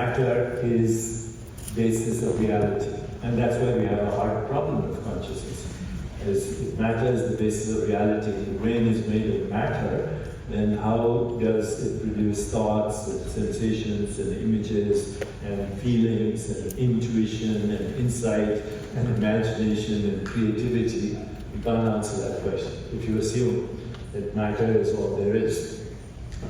matter is basis of reality. And that's why we have a hard problem with consciousness. As if matter is the basis of reality, the brain is made of matter, then how does it produce thoughts and sensations and images and feelings and intuition and insight and imagination and creativity? You can't answer that question if you assume that matter is all there is.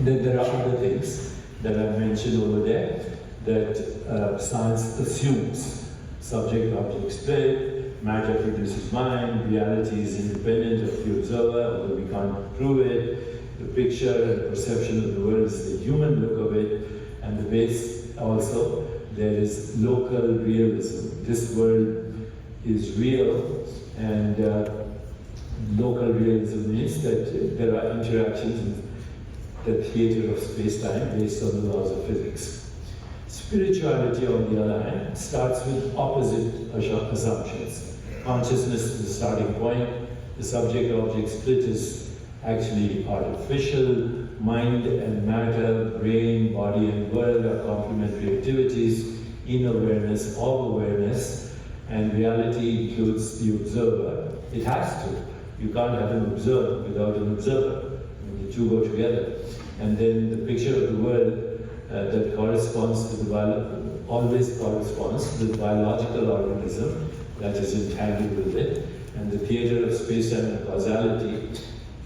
Then there are other things that I've mentioned over there that science assumes. Subject, object, split, matter produces mind, reality is independent of the observer, although we can't prove it. The picture and perception of the world is the human look of it, and the base also, there is local realism. This world is real, and local realism means that there are interactions in the theater of space-time based on the laws of physics. Spirituality, on the other hand, starts with opposite assumptions. Consciousness is the starting point. The subject-object split is actually artificial. Mind and matter, brain, body, and world are complementary activities in awareness, of awareness, and reality includes the observer. It has to. You can't have an observer without an observer. The two go together. And then the picture of the world that corresponds to the always corresponds to the biological organism that is entangled with it. And the theater of space-time and causality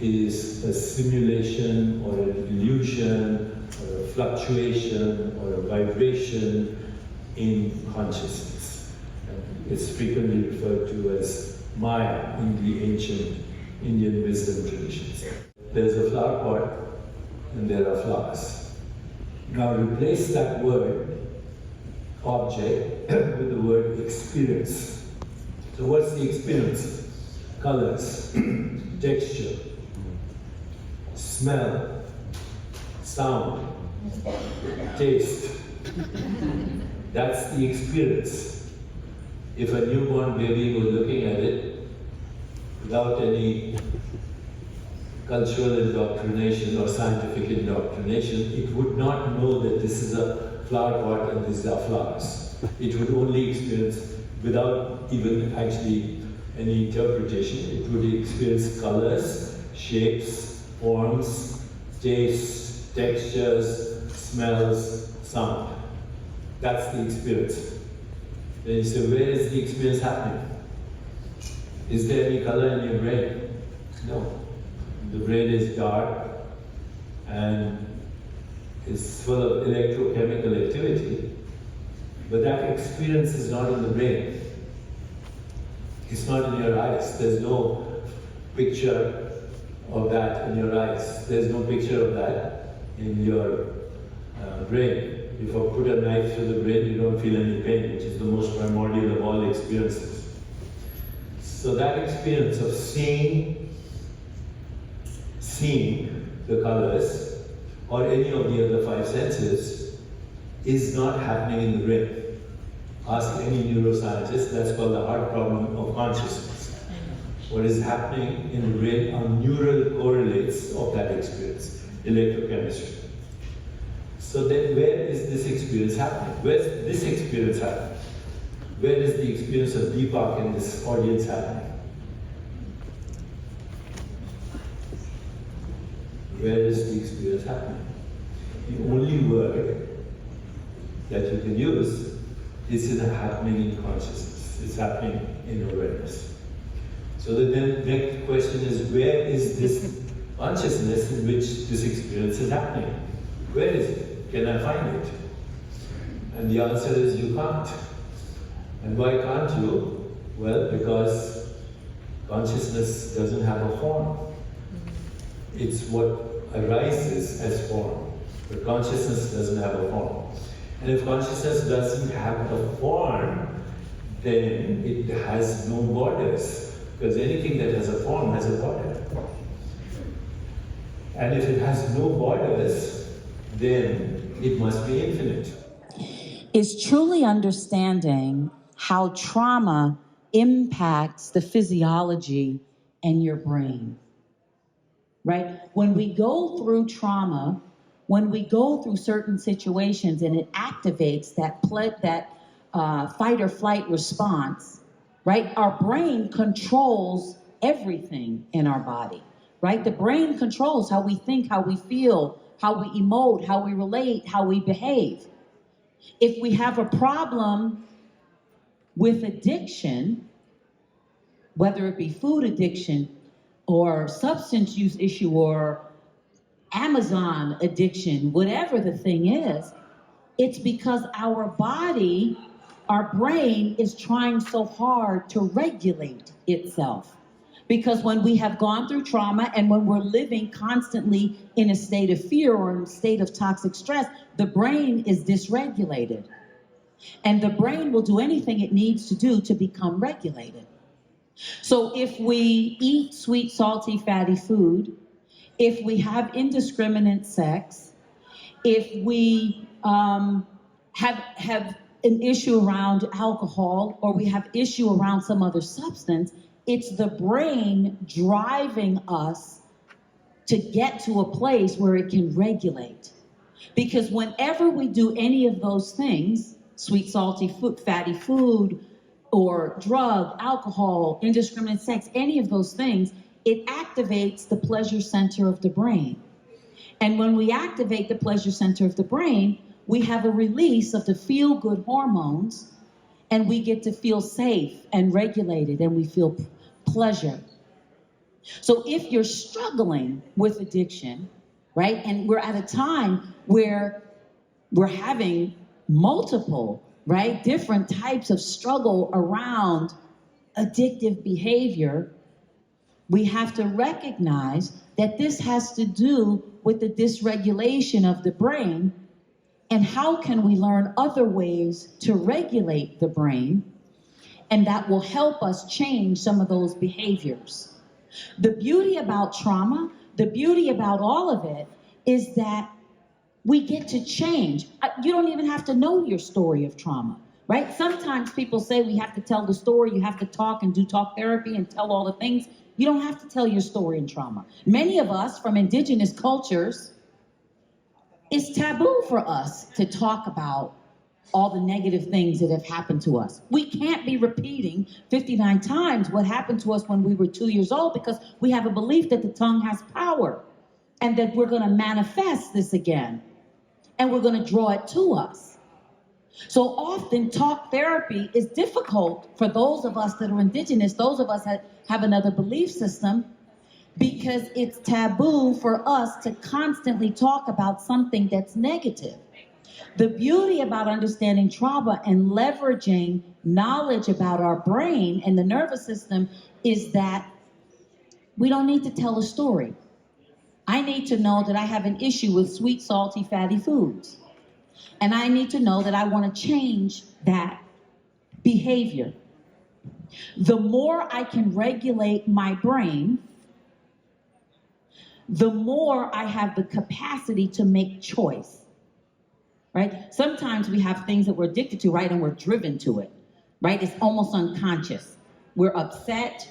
is a simulation or an illusion or a fluctuation or a vibration in consciousness. And it's frequently referred to as Maya in the ancient Indian wisdom traditions. There's a flower pot and there are flowers. Now replace that word, object, with the word experience. So what's the experience? Colors, texture, smell, sound, taste. That's the experience. If a newborn baby was looking at it without any cultural indoctrination or scientific indoctrination, it would not know that this is a flower pot and these are flowers. It would only experience, without even actually any interpretation, it would experience colors, shapes, forms, tastes, textures, smells, sound. That's the experience. Then you say, where is the experience happening? Is there any color in your brain? No. The brain is dark and is full of electrochemical activity, but that experience is not in the brain. It's not in your eyes. There's no picture of that in your eyes. There's no picture of that in your brain. If I put a knife through the brain, you don't feel any pain, which is the most primordial of all experiences. So that experience of seeing the colors, or any of the other five senses, is not happening in the brain. Ask any neuroscientist, that's called the hard problem of consciousness. What is happening in the brain are neural correlates of that experience, electrochemistry. So then where is this experience happening? Where's this experience happening? Where is the experience of Deepak in this audience happening? Where is the experience happening? The only word that you can use is happening in consciousness. It's happening in awareness. So the next question is, where is this consciousness in which this experience is happening? Where is it? Can I find it? And the answer is you can't. And why can't you? Well, because consciousness doesn't have a form. It's what arises as form, but consciousness doesn't have a form. And if consciousness doesn't have a form, then it has no borders, because anything that has a form has a border. And if it has no borders, then it must be infinite. Is truly understanding how trauma impacts the physiology in your brain. Right? When we go through trauma, when we go through certain situations and it activates that fight or flight response, right? Our brain controls everything in our body, right? The brain controls how we think, how we feel, how we emote, how we relate, how we behave. If we have a problem with addiction, whether it be food addiction or substance use issue or Amazon addiction, whatever the thing is, it's because our body, our brain is trying so hard to regulate itself. Because when we have gone through trauma and when we're living constantly in a state of fear or in a state of toxic stress, the brain is dysregulated. And the brain will do anything it needs to do to become regulated. So if we eat sweet, salty, fatty food, if we have indiscriminate sex, if we have an issue around alcohol, or we have issue around some other substance, it's the brain driving us to get to a place where it can regulate. Because whenever we do any of those things, sweet, salty, fatty food, or drug, alcohol, indiscriminate sex, any of those things, it activates the pleasure center of the brain. And when we activate the pleasure center of the brain, we have a release of the feel-good hormones, and we get to feel safe and regulated, and we feel pleasure. So if you're struggling with addiction, right, and we're at a time where we're having multiple, right, different types of struggle around addictive behavior, we have to recognize that this has to do with the dysregulation of the brain, and how can we learn other ways to regulate the brain, and that will help us change some of those behaviors. The beauty about trauma, the beauty about all of it, is that we get to change. You don't even have to know your story of trauma, right? Sometimes people say we have to tell the story, you have to talk and do talk therapy and tell all the things. You don't have to tell your story in trauma. Many of us from indigenous cultures, it's taboo for us to talk about all the negative things that have happened to us. We can't be repeating 59 times what happened to us when we were 2 years old, because we have a belief that the tongue has power and that we're going to manifest this again and we're going to draw it to us. So often talk therapy is difficult for those of us that are indigenous, those of us that have another belief system, because it's taboo for us to constantly talk about something that's negative. The beauty about understanding trauma and leveraging knowledge about our brain and the nervous system is that we don't need to tell a story. I need to know that I have an issue with sweet, salty, fatty foods. And I need to know that I want to change that behavior. The more I can regulate my brain, the more I have the capacity to make choice, right? Sometimes we have things that we're addicted to, right? And we're driven to it, right? It's almost unconscious. We're upset.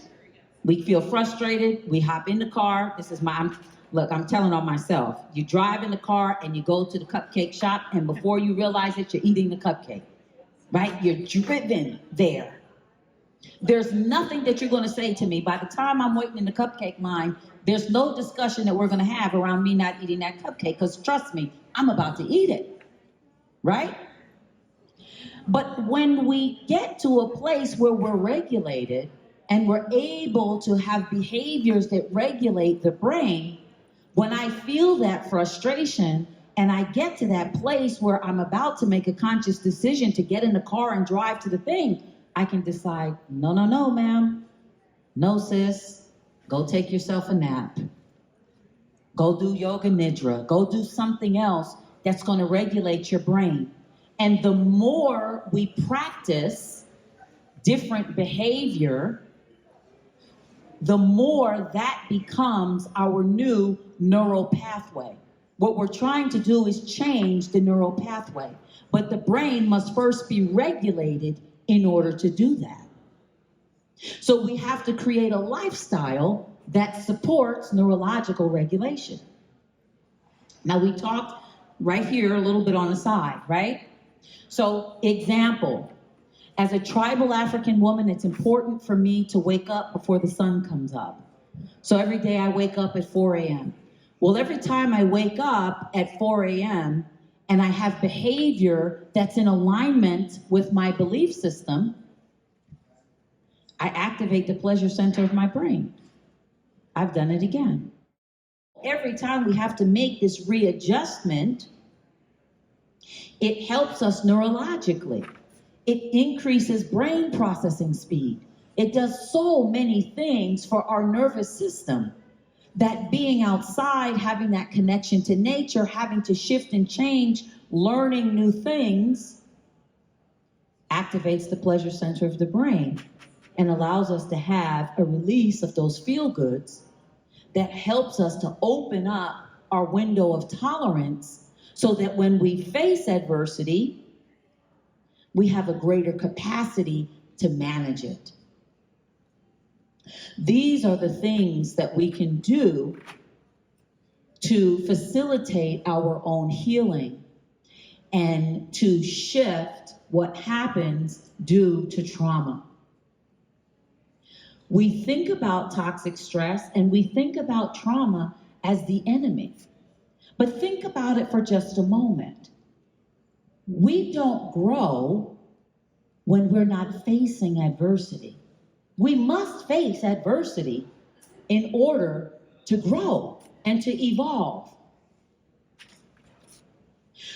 We feel frustrated. We hop in the car. I'm telling on myself. You drive in the car and you go to the cupcake shop, and before you realize it, you're eating the cupcake, right? You're driven there. There's nothing that you're going to say to me. By the time I'm waiting in the cupcake line, there's no discussion that we're going to have around me not eating that cupcake, because trust me, I'm about to eat it, right? But when we get to a place where we're regulated and we're able to have behaviors that regulate the brain, when I feel that frustration and I get to that place where I'm about to make a conscious decision to get in the car and drive to the thing, I can decide, no, ma'am. No, sis. Go take yourself a nap. Go do yoga nidra. Go do something else that's going to regulate your brain. And the more we practice different behavior, the more that becomes our new neural pathway. What we're trying to do is change the neural pathway, but the brain must first be regulated in order to do that. So we have to create a lifestyle that supports neurological regulation. Now, we talked right here, a little bit on the side, right? So, example, as a tribal African woman, it's important for me to wake up before the sun comes up. So every day I wake up at 4 a.m. Well, every time I wake up at 4 a.m. and I have behavior that's in alignment with my belief system, I activate the pleasure center of my brain. I've done it again. Every time we have to make this readjustment, it helps us neurologically. It increases brain processing speed. It does so many things for our nervous system that being outside, having that connection to nature, having to shift and change, learning new things, activates the pleasure center of the brain and allows us to have a release of those feel goods that helps us to open up our window of tolerance so that when we face adversity, we have a greater capacity to manage it. These are the things that we can do to facilitate our own healing and to shift what happens due to trauma. We think about toxic stress and we think about trauma as the enemy. But think about it for just a moment. We don't grow when we're not facing adversity. We must face adversity in order to grow and to evolve.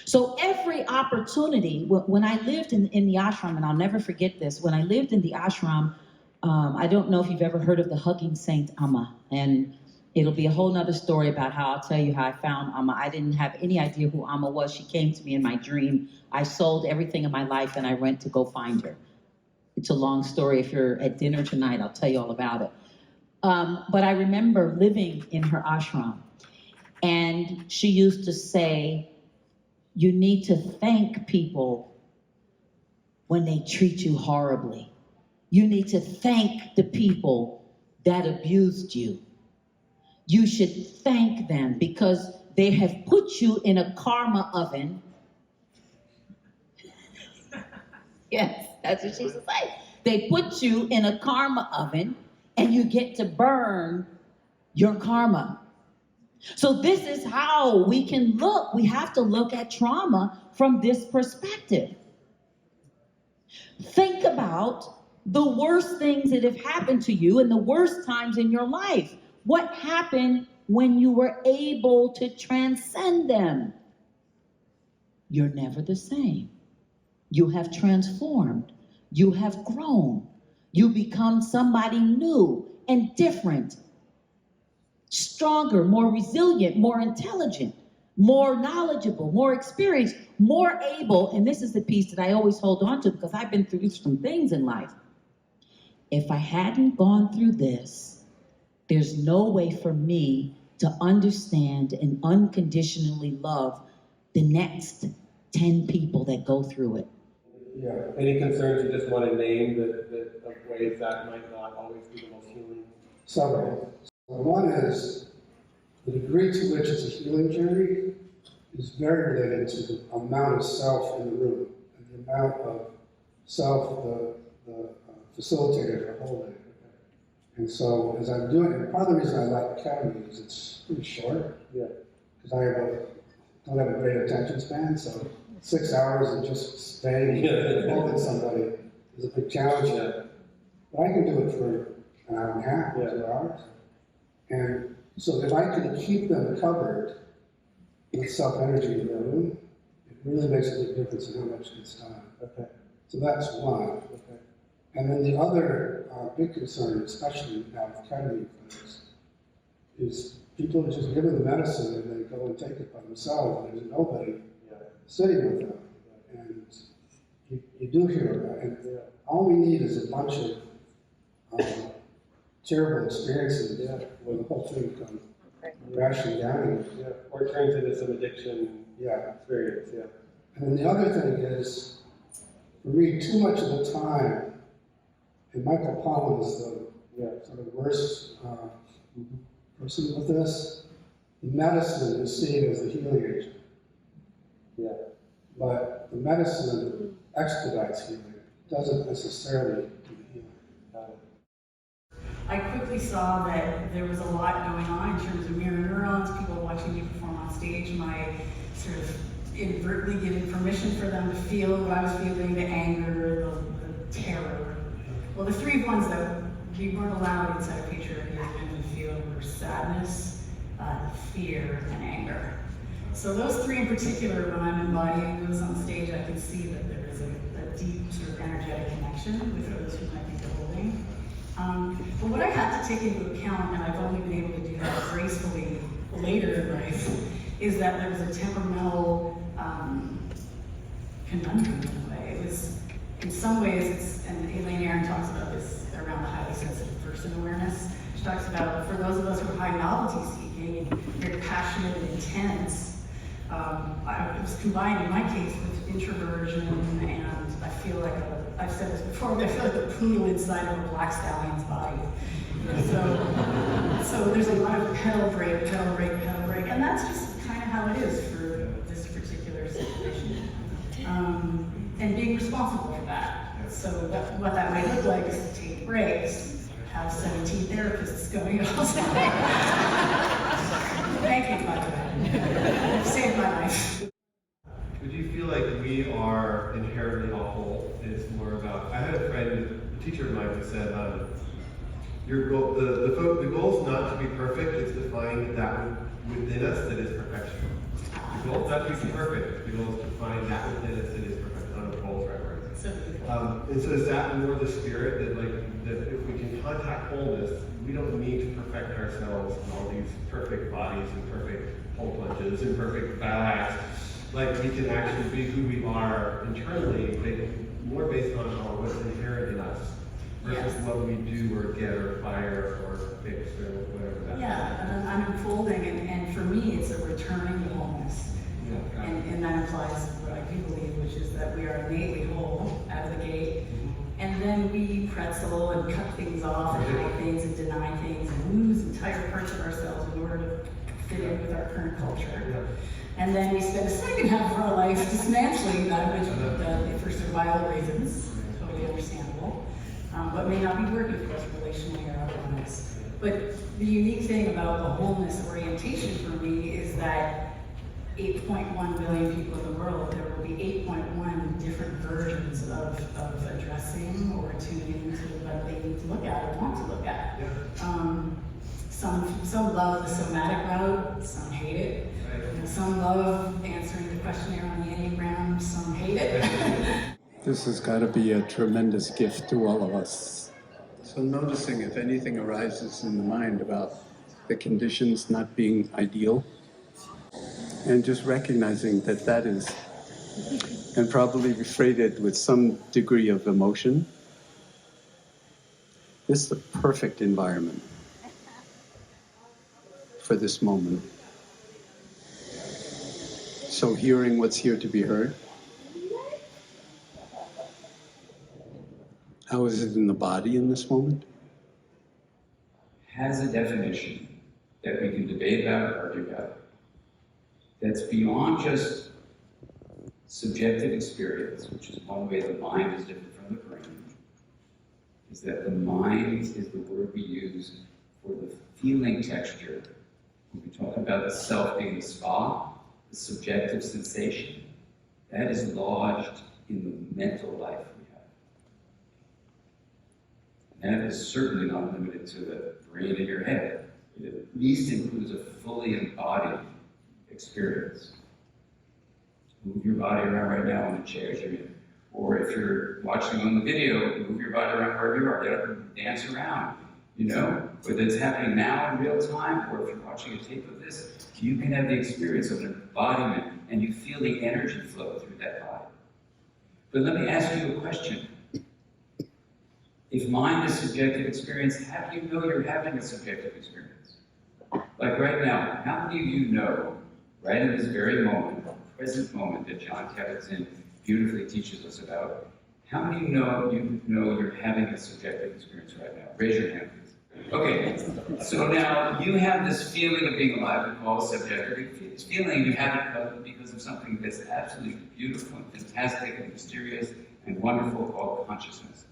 So every opportunity, when I lived in the ashram, and I'll never forget this, when I lived in the ashram, I don't know if you've ever heard of the Hugging Saint Amma, and it'll be a whole nother story about how I'll tell you how I found Amma. I didn't have any idea who Amma was. She came to me in my dream. I sold everything in my life and I went to go find her. It's a long story. If you're at dinner tonight, I'll tell you all about it. But I remember living in her ashram, and she used to say, you need to thank people when they treat you horribly. You need to thank the people that abused you. You should thank them because they have put you in a karma oven. Yes, that's what she used to say. They put you in a karma oven and you get to burn your karma. So this is how we can look. We have to look at trauma from this perspective. Think about the worst things that have happened to you and the worst times in your life. What happened when you were able to transcend them? You're never the same. You have transformed. You have grown. You become somebody new and different, stronger, more resilient, more intelligent, more knowledgeable, more experienced, more able. And this is the piece that I always hold on to because I've been through some things in life. If I hadn't gone through this, there's no way for me to understand and unconditionally love the next 10 people that go through it. Yeah. Any concerns you just want to name that of ways that might not always be the most healing? Several. One is the degree to which it's a healing journey is very related to the amount of self in the room and the amount of self the facilitator are holding. And so as I'm doing it, part of the reason I like Academy is it's pretty short. Yeah. Because I don't have a great attention span, so 6 hours of just staying holding somebody is a big challenge. Yeah. But I can do it for an hour and a half, 2 hours. And so if I can keep them covered with self-energy in the room, it really makes a big difference in how much gets done. Okay. So that's one. Okay. And then the other big concern, especially now with ketamine clinics, is people are just given the medicine and they go and take it by themselves, and there's nobody sitting with them. And you do hear about it. And all we need is a bunch of terrible experiences where the whole thing comes crashing down. Yeah. Or turns into some addiction experience. Yeah. And then the other thing is, for me, too much of the time, and Michael Pollan is the sort of worst person with this, the medicine is seen as the healing agent. Yeah. But the medicine expedites healing, doesn't necessarily do the healing. I quickly saw that there was a lot going on in terms of mirror neurons, people watching me perform on stage, my sort of inadvertently giving permission for them to feel what I was feeling, the anger, the terror. Well, the three ones that we weren't allowed inside a picture to feel were sadness, fear, and anger. So those three in particular, when I'm embodying those on stage, I can see that there is a deep sort of energetic connection with those who might be beholding. But what I had to take into account, and I've only been able to do that gracefully later in life, is that there was a temperamental conundrum in a way. It was, in some ways, and Elaine Aron talks about this around the highly sensitive person awareness. She talks about, for those of us who are high novelty seeking and very passionate and intense, it was combined in my case with introversion, and I feel like I've said this before, but I feel like a poodle inside of a black stallion's body. So there's a lot of pedal break, and that's just kind of how it is for this particular situation. And being responsible for that. So what that might look like is to take breaks, have 17 therapists going all day. Thank you, by the way. Saved my life. Would you feel like we are inherently awful? It's more about, I had a friend, a teacher of mine who said, your goal, the goal is not to be perfect, it's to find that within us that is perfection. The goal is not to be perfect, the goal is to find that within us that is perfection. I don't know if goals right words. And so is that more the spirit that if we can contact wholeness, we don't need to perfect ourselves in all these perfect bodies and perfect hole punches and perfect backs. Like we can actually be who we are internally, but more based on what's inherent in us versus what we do or get or fire or fix or whatever that is. Yeah, and I'm unfolding, and for me, it's a returning to wholeness. Yeah. And that implies what I do believe, which is that we are innately whole out of the gate. And then we pretzel and cut things off and hide things and deny things and lose entire parts of ourselves in order to fit in with our current culture. And then we spend the second half of our life dismantling that, which for survival reasons, totally understandable, but may not be working for us relationally or otherwise. But the unique thing about the wholeness orientation for me is that 8.1 billion people in the world, there will be 8.1 different versions of addressing or tuning to what they need to look at or want to look at. Some love the somatic route, some hate it. Some love answering the questionnaire on the Enneagram, some hate it. This has got to be a tremendous gift to all of us. So noticing if anything arises in the mind about the conditions not being ideal, and just recognizing that that is, and probably freighted with some degree of emotion, this is the perfect environment for this moment. So hearing what's here to be heard. How is it in the body in this moment? Has a definition that we can debate about or argue about. That's beyond just subjective experience, which is one way the mind is different from the brain, is that the mind is the word we use for the feeling texture. When we talk about the self being the spa, the subjective sensation, that is lodged in the mental life we have. And that is certainly not limited to the brain in your head. It at least includes a fully embodied experience. Move your body around right now in the chairs you're in. Or if you're watching on the video, move your body around wherever you are. Get up and dance around. You know, whether it's happening now in real time, or if you're watching a tape of this, you can have the experience of an embodiment and you feel the energy flow through that body. But let me ask you a question. If mind is subjective experience, how do you know you're having a subjective experience? Like right now, how many of you know, right in this very moment, present moment that John Kabat-Zinn beautifully teaches us about, how many of you know you're having a subjective experience right now? Raise your hand, please. Okay, so now you have this feeling of being alive, we call it subjective. This feeling you have it because of something that's absolutely beautiful and fantastic and mysterious and wonderful called consciousness.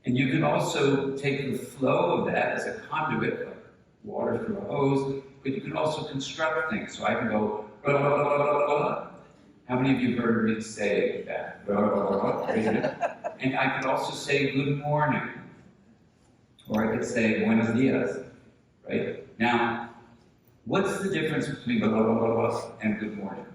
And you can also take the flow of that as a conduit, like water through a hose, but you can also construct things. So I can go, blah, blah, blah, blah, blah. How many of you heard me say that? Blah, blah, blah, blah. And I could also say good morning. Or I could say buenos dias, right? Now, what's the difference between blah, blah, blah, blah, blah and good morning?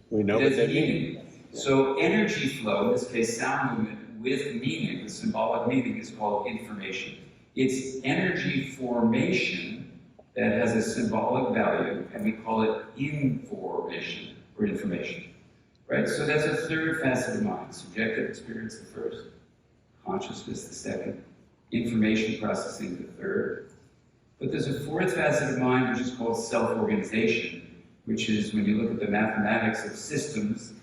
We know what they mean. So energy flow, in this case sound movement, with meaning, with symbolic meaning, is called information. It's energy formation that has a symbolic value, and we call it information, or information, right? So that's a third facet of mind. Subjective experience, the first. Consciousness, the second. Information processing, the third. But there's a fourth facet of mind, which is called self-organization, which is when you look at the mathematics of systems,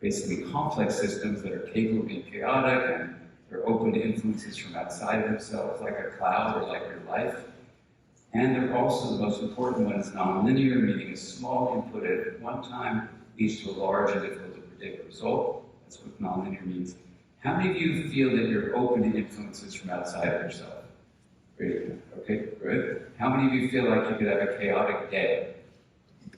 basically complex systems that are capable of being chaotic and they're open to influences from outside of themselves, like a cloud or like your life. And they're also, the most important one is nonlinear, meaning a small input at one time leads to a large and difficult to predict result. That's what nonlinear means. How many of you feel that you're open to influences from outside of yourself? Great. Okay, good. How many of you feel like you could have a chaotic day?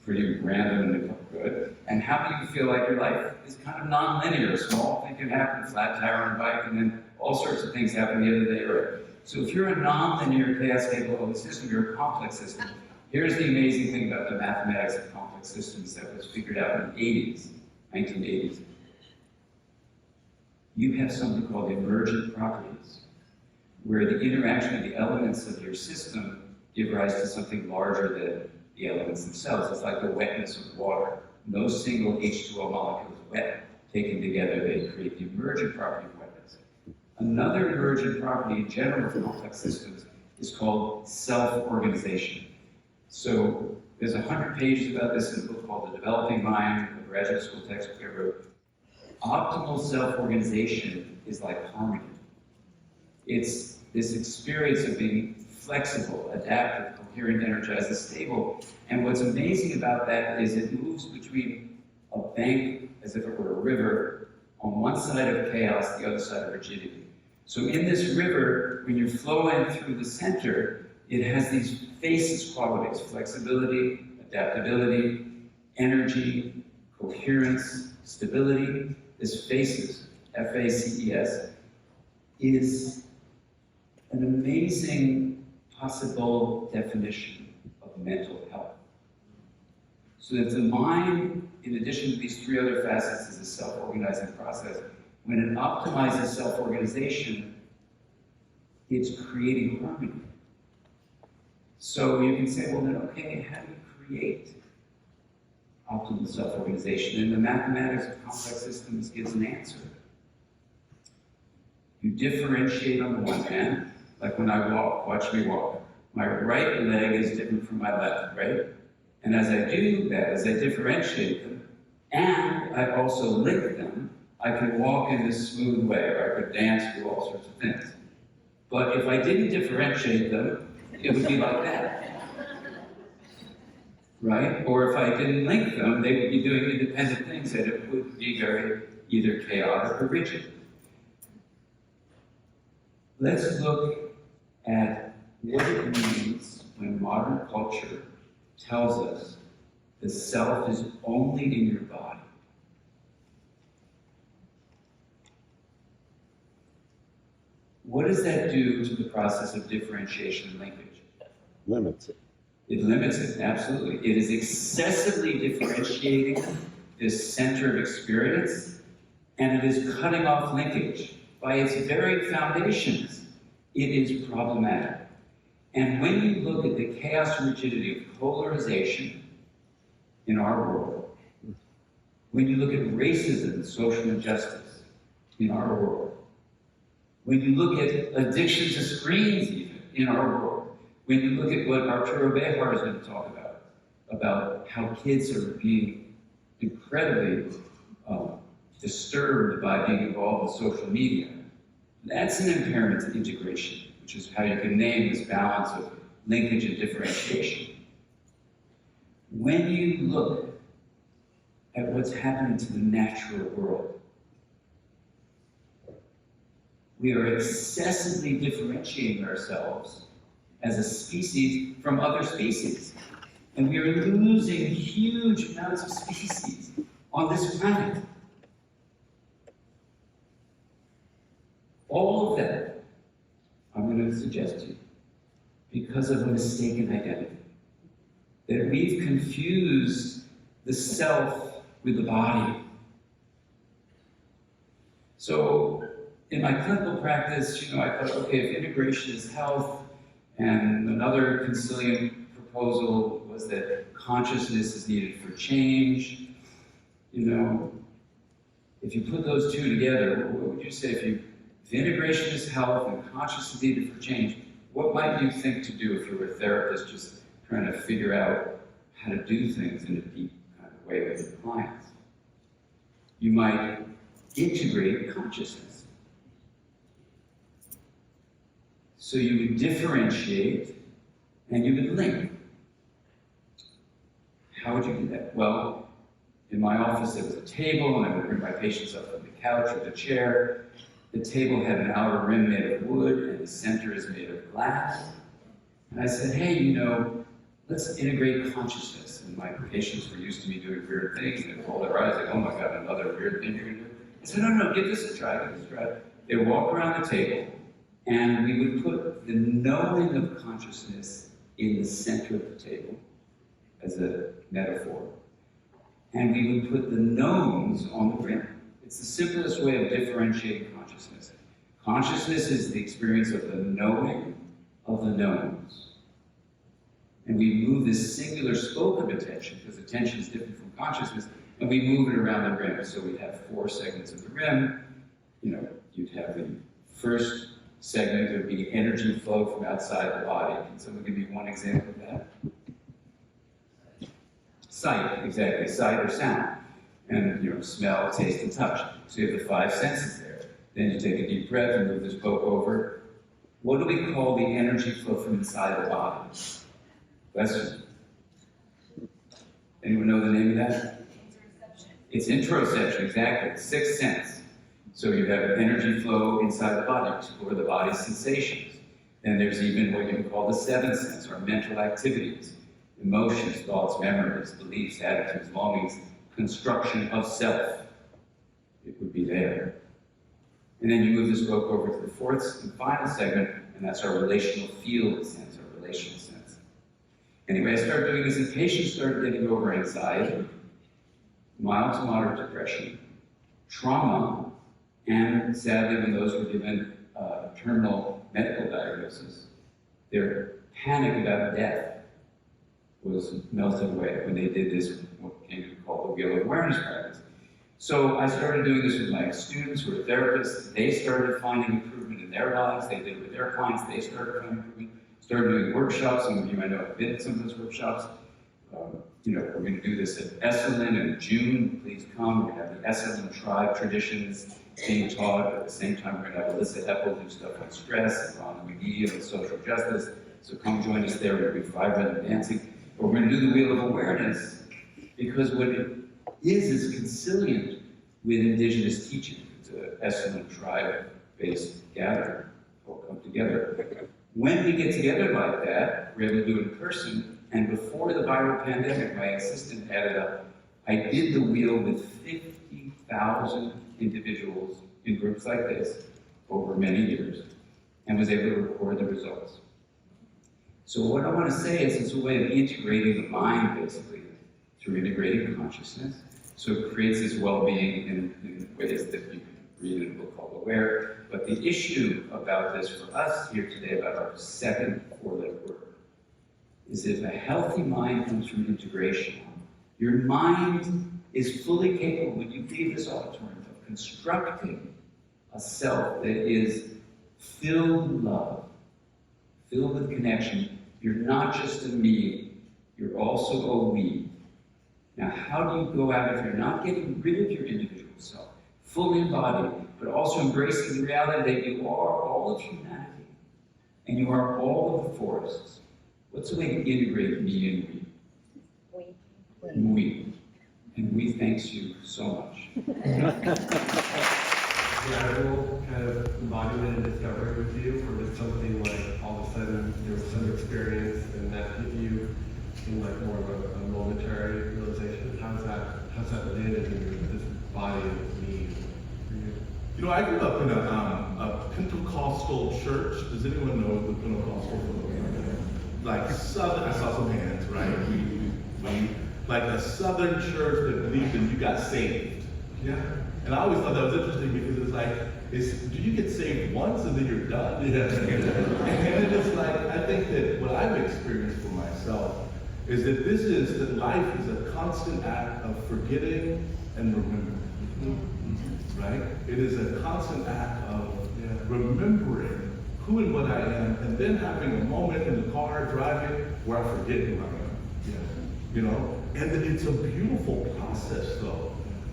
Pretty random and good. And how many of you feel like your life is kind of non-linear? A small thing can happen, flat tire on a bike, and then all sorts of things happen the other day, right? So if you're a non-linear chaos capable system, you're a complex system. Here's the amazing thing about the mathematics of complex systems that was figured out in the 80s, 1980s. You have something called emergent properties, where the interaction of the elements of your system give rise to something larger than the elements themselves. It's like the wetness of water. No single H2O molecule is wet. Taken together, they create the emergent property of wetness. Another emergent property in general of complex systems is called self-organization. So there's 100 pages about this in a book called The Developing Mind, a graduate school textbook I wrote. Optimal self-organization is like harmony. It's this experience of being flexible, adaptive, coherent, energized, and stable. And what's amazing about that is it moves between a bank, as if it were a river, on one side of chaos, the other side of rigidity. So in this river, when you're flowing through the center, it has these faces qualities: flexibility, adaptability, energy, coherence, stability. This faces, F-A-C-E-S, is an amazing possible definition of mental health. So that the mind, in addition to these three other facets, is a self-organizing process. When it optimizes self-organization, it's creating harmony. So you can say, well then, okay, how do you create optimal self-organization? And the mathematics of complex systems gives an answer. You differentiate on the one hand, like when I walk, watch me walk. My right leg is different from my left, right? And as I do that, as I differentiate them, and I also link them, I can walk in this smooth way, or I could dance, do all sorts of things. But if I didn't differentiate them, it would be like that. Right? Or if I didn't link them, they would be doing independent things and it would be very either chaotic or rigid. Let's look at what it means when modern culture tells us the self is only in your body. What does that do to the process of differentiation and linkage? Limits it. It limits it, absolutely. It is excessively differentiating this center of experience, and it is cutting off linkage. By its very foundations, it is problematic. And when you look at the chaos and rigidity of polarization in our world, when you look at racism and social injustice in our world, when you look at addiction to screens even in our world, when you look at what Arturo Bejar is going to talk about how kids are being incredibly disturbed by being involved in social media, That's an impairment to integration, which is how you can name this balance of linkage and differentiation. When you look at what's happening to the natural world, we are excessively differentiating ourselves as a species from other species. And we are losing huge amounts of species on this planet. All of that, I'm going to suggest to you, because of a mistaken identity. That we've confused the self with the body. So, in my clinical practice, I thought, okay, if integration is health, and another conciliant proposal was that consciousness is needed for change. If you put those two together, what would you say if integration is health and consciousness is needed for change, what might you think to do if you were a therapist just trying to figure out how to do things in a deep kind of way with your clients? You might integrate consciousness. So you would differentiate and you would link. How would you do that? Well, in my office there was a table, and I would bring my patients up from the couch or the chair. The table had an outer rim made of wood, and the center is made of glass. And I said, hey, let's integrate consciousness. And my patients were used to me doing weird things, and they rolled their eyes like, oh my God, another weird thing you're going to do. I said, no, give this a try, give this a try. They would walk around the table, and we would put the knowing of consciousness in the center of the table as a metaphor. And we would put the knowns on the rim. It's the simplest way of differentiating consciousness. Consciousness is the experience of the knowing of the knowns. And we move this singular spoke of attention, because attention is different from consciousness, and we move it around the rim. So we have 4 segments of the rim. You'd have the first segment would be energy flow from outside the body. Can someone give me one example of that? Sight, exactly, sight or sound. And smell, taste, and touch. So you have the 5 senses there. Then you take a deep breath and move this poke over. What do we call the energy flow from inside the body? Question. Anyone know the name of that? It's interoception, exactly. 6th sense. So you have an energy flow inside the body, explore the body's sensations. Then there's even what you can call the 7th sense, or mental activities. Emotions, thoughts, memories, beliefs, attitudes, longings, construction of self. It would be there. And then you move this book over to the 4th and final segment, and that's our relational field sense, our relational sense. Anyway, I started doing this, and patients started getting over anxiety, mild to moderate depression, trauma, and sadly, when those were given terminal medical diagnosis, their panic about death was melted away when they did this, what came to be called the Wheel of Awareness practice. So I started doing this with my students who are therapists. They started finding improvement in their lives. They did it with their clients. They started finding improvement. Started doing workshops. Some of you might know have been at some of those workshops. We're going to do this at Esalen in June. Please come. We're going to have the Esalen tribe traditions being taught. At the same time, we're going to have Alyssa Heppel do stuff on stress, and Rhonda McGee on social justice. So come join us there. We're going to be 5 rhythm dancing. But we're going to do the Wheel of Awareness, because what it is consilient with indigenous teaching. It's an Esalen tribe-based gathering. All come together. When we get together like that, we're able to do it in person. And before the viral pandemic, my assistant added up, I did the wheel with 50,000 individuals in groups like this over many years, and was able to record the results. So what I want to say is it's a way of integrating the mind, basically, through integrating consciousness. So it creates this well-being in ways that you can read in a book called Aware. But the issue about this for us here today, about our second 4-letter word, is if a healthy mind comes from integration, your mind is fully capable, when you leave this auditorium, of constructing a self that is filled with love, filled with connection. You're not just a me, you're also a we. Now, how do you go out if you're not getting rid of your individual self, fully embodied, but also embracing the reality that you are all of humanity, and you are all of the forests. What's the way to integrate me and we? We. And we thanks you so much. Gradual kind of embodiment and discovery with you, or was something like all of a sudden there was some experience and that hit you in like more of a momentary realization? How's that landed in this body of me for you? You know, I grew up in a Pentecostal church. Does anyone know the Pentecostal? Like Southern, I saw some hands, right? We like a Southern church that believed in you got saved. Yeah. And I always thought that was interesting because it's like, do you get saved once and then you're done? Yeah. And it is like, I think that what I've experienced for myself is that life is a constant act of forgetting and remembering. Mm-hmm. Right? It is a constant act of remembering who and what I am, and then having a moment in the car driving where I forget who I am. Yeah. You know? And it's a beautiful process though,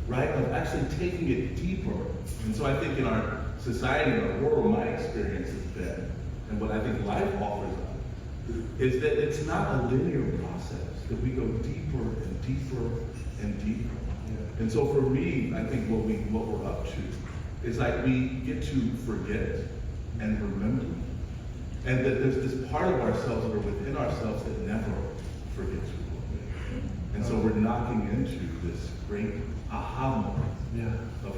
right? Of actually taking it deeper. And so I think in our society, in our world, my experience has been, and what I think life offers us, is that it's not a linear process, that we go deeper and deeper and deeper. Yeah. And so for me, I think what we're up to is like we get to forget and remember. And that there's this part of ourselves or within ourselves that never forgets who we are. And so we're knocking into this great aha moment of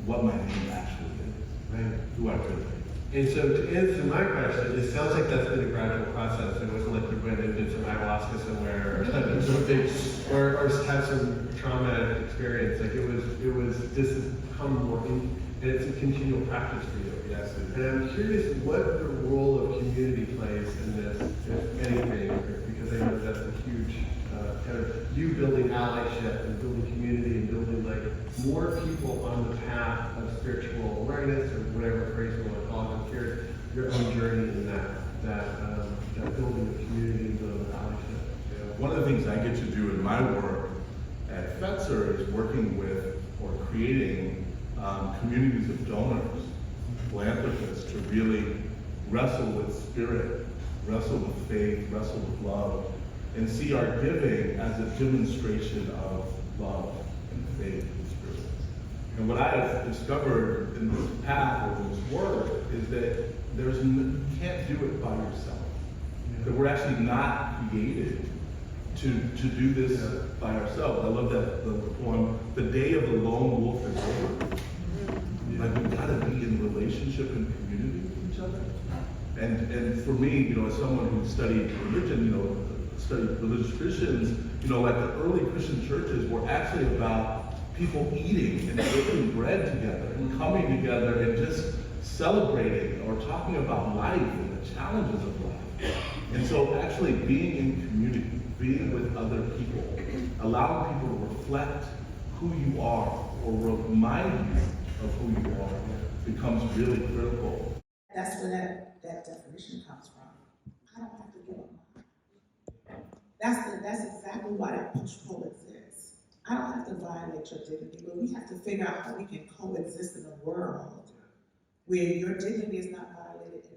what my name actually is, right? Who I really am. And so to answer my question, it sounds like that's been a gradual process. It wasn't like you went and did some ayahuasca somewhere or something, or had some traumatic experience. Like it was this has come working, and it's a continual practice for you. Yes. And I'm curious what the role of community plays in this, if anything, because I know that's a huge kind of you building allyship and building community and building like more people on the path of spiritual awareness or whatever phrase you want to call it. I'm curious your own journey in that building of community and building of allyship. Yeah. One of the things I get to do in my work at Fetzer is working with or creating communities of donors, philanthropists, to really wrestle with spirit, wrestle with faith, wrestle with love, and see our giving as a demonstration of love and faith and spirit. And what I have discovered in this path or this work is that you can't do it by yourself. That we're actually not created to do this by ourselves. I love that the poem, "The day of the lone wolf is over." Like we've got to be in relationship and community with each other. And for me, you know, as someone who studied religion, you know, studied religious Christians, you know, like the early Christian churches were actually about people eating and breaking bread together and coming together and just celebrating or talking about life and the challenges of life. And so actually being in community, being with other people, allowing people to reflect who you are or remind you of who you are becomes really critical. That's where that definition comes from. I don't have to give up mine. That's exactly why that push-pull exists. I don't have to violate your dignity, but we have to figure out how we can coexist in a world where your dignity is not violated,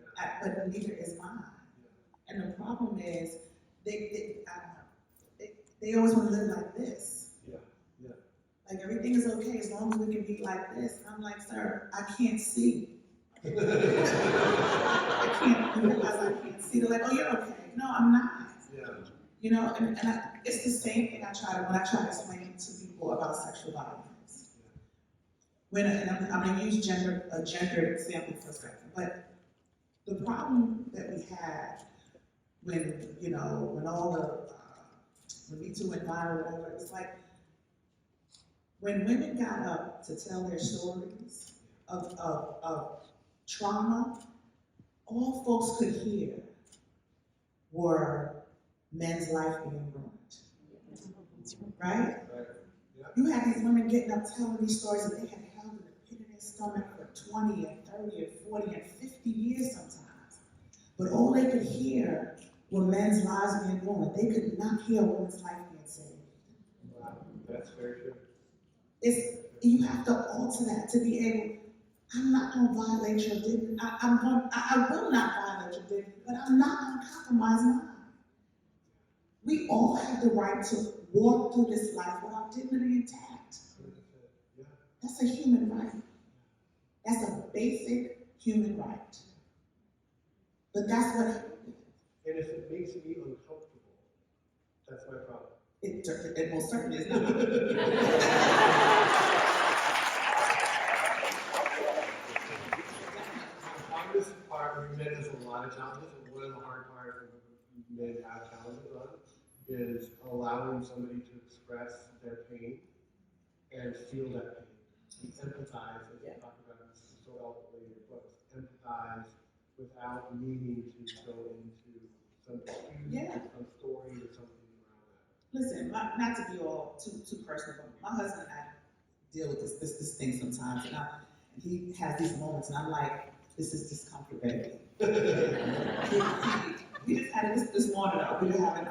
but neither is mine. And the problem is, they always want to live like this. Like everything is okay as long as we can be like this. I'm like, sir, I can't see. I can't realize I can't see. They're like, oh, you're okay. No, I'm not. You know, and it's the same thing when I try to explain to people about sexual violence. And I'm going to use a gender example for a second, but the problem that we had when all the Me Too went viral, whatever, it's like when women got up to tell their stories of trauma, all folks could hear were men's life being ruined. Right? You had these women getting up telling these stories that they had held in the pit of their stomach for 20 and 30 and 40 and 50 years sometimes. But all they could hear were men's lives being ruined. They could not hear a woman's life being saved. Wow, that's very true. You have to alter that to be able. I'm not going to violate your dignity. I will not violate your dignity, but I'm not going to compromise mine. We all have the right to walk through this life with our dignity intact. That's a human right. That's a basic human right. But that's what happened. And if it makes me uncomfortable, that's my problem. It most certainly is not. The hardest part, men has a lot of challenges, and one of the hard parts men have challenges on is allowing somebody to express their pain and feel that pain. And empathize, as you talk about so eloquently in your books, empathize without needing to go into some excuse or some story or something around that. Listen, not to be all too personal, but my husband and I deal with this thing sometimes, and he has these moments, and I'm like, this is discomfort, baby. We just had this morning. I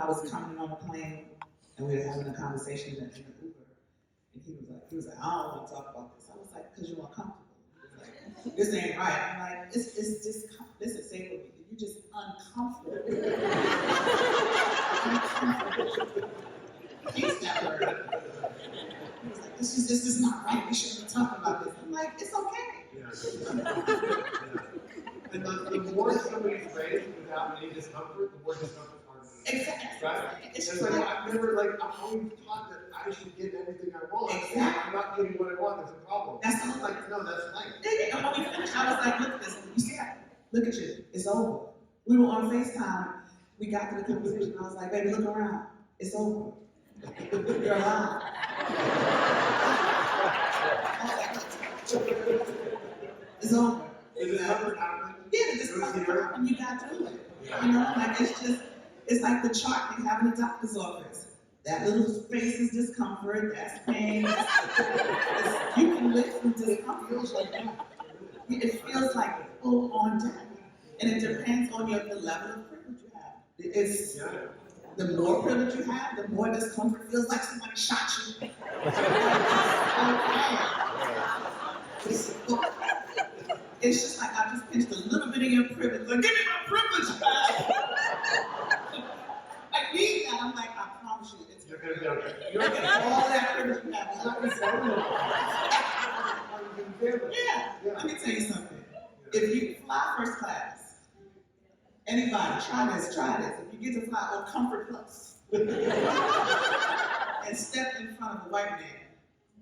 was coming on a plane, and we were having a conversation in the Uber, and he was like, I don't want to talk about this. I was like, because you're uncomfortable. Like, this ain't right. I'm like, it's discomfort. Listen, say it with me. You're just uncomfortable. Uncomfortable. He's that word. He was like, this is not right. We shouldn't be talking about this. I'm like, it's okay. And the more somebody's raised without any discomfort, the more discomfort harms them. Exactly. Right? It's like, I'm always taught that I should get everything I want. Exactly. If I'm not getting what I want, there's a problem. That's all. like, no, that's life. And when we finished, I was like, look at this. You see that? Look at you. It's over. We were on FaceTime. We got to the conversation. I was like, baby, look around. It's over. You're alive. It's over. Is it ever happening? Yeah, the discomfort happened. You got through it. You know, like it's like the chart you have in the doctor's office. That little space is discomfort. That's pain. You can live through discomfort. It feels like full on death, and it depends on the level of privilege you have. The more privilege you have, the more discomfort feels like somebody shot you. It's just like I just pinched a little bit of your privilege. Like, give me my privilege back. I need that. I'm like, I promise you, it's You're going to be okay. you're gonna get all that privilege you have. Yeah. Let me tell you something. If you fly first class, anybody, try this. If you get to fly on Comfort Plus and step in front of a white man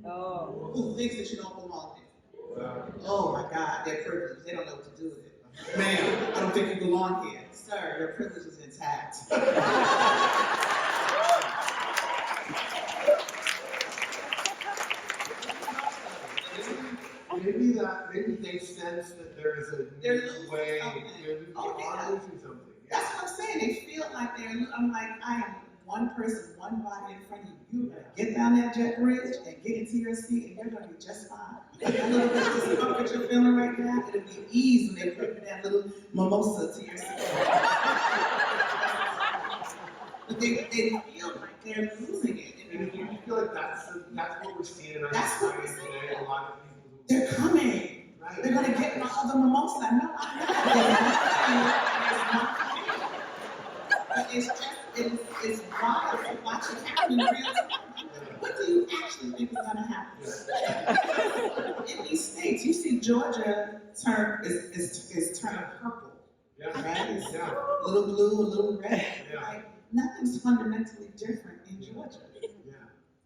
who thinks that you don't belong there. Oh my God, they're privileged. They don't know what to do with it. Ma'am, I don't think you belong here. Sir, your privilege is intact. Maybe they sense that there is a new way. They're losing something. That's what I'm saying. They feel like I'm like, I am one person, one body in front of you. You're gonna get down that jet bridge and get into your seat, and you're gonna be just fine. That little bit of discomfort you're feeling right now, it'll be ease when they put that little mimosa to your seat. But they feel like they're losing it. And do you feel like that's what we're seeing in our society today? A lot of people who they're coming. Right. They're gonna get all the mimosa. No, I'm not. But it's wild to watch it happen in real time. What do you actually think is gonna happen? In these states, you see Georgia is turning purple. Yeah. Right? It's a little blue, a little red. Yeah. Like, nothing's fundamentally different in Georgia. Yeah.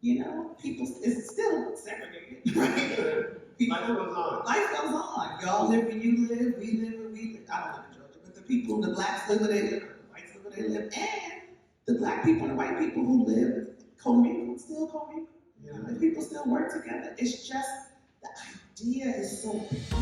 You know, it's still segregated, right? Life goes on. Life goes on. Y'all live where you live, we live where we live. I don't live in Georgia, but the people, the blacks live where they live, the whites live where they live, and the black people and the white people who live commingle, still commingle. Yeah. The people still work together. It's just, the idea is so beautiful.